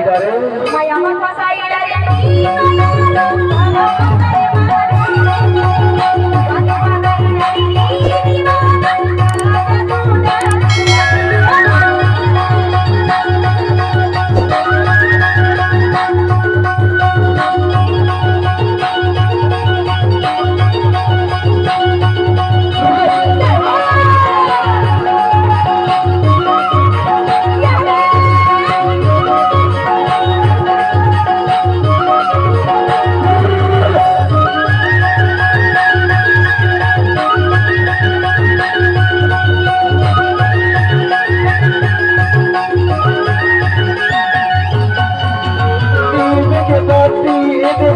रे मैं अमर बसाई रे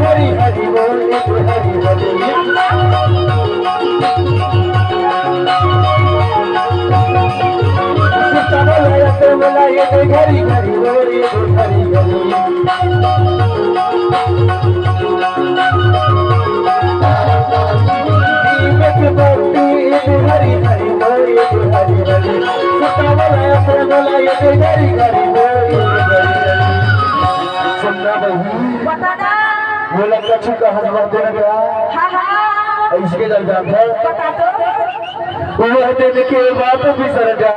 हरी हरी बोल हरी हरी मला ये घरी घरी बोल हरी हरी हरी हरी बोल हरी हरी मला ये घरी घरी बोल सुनना बहू बताना बोला कछु का हजमा देना गया हाँ हाँ इसके दर्जा है बता दो वो दिन के बाद भी सर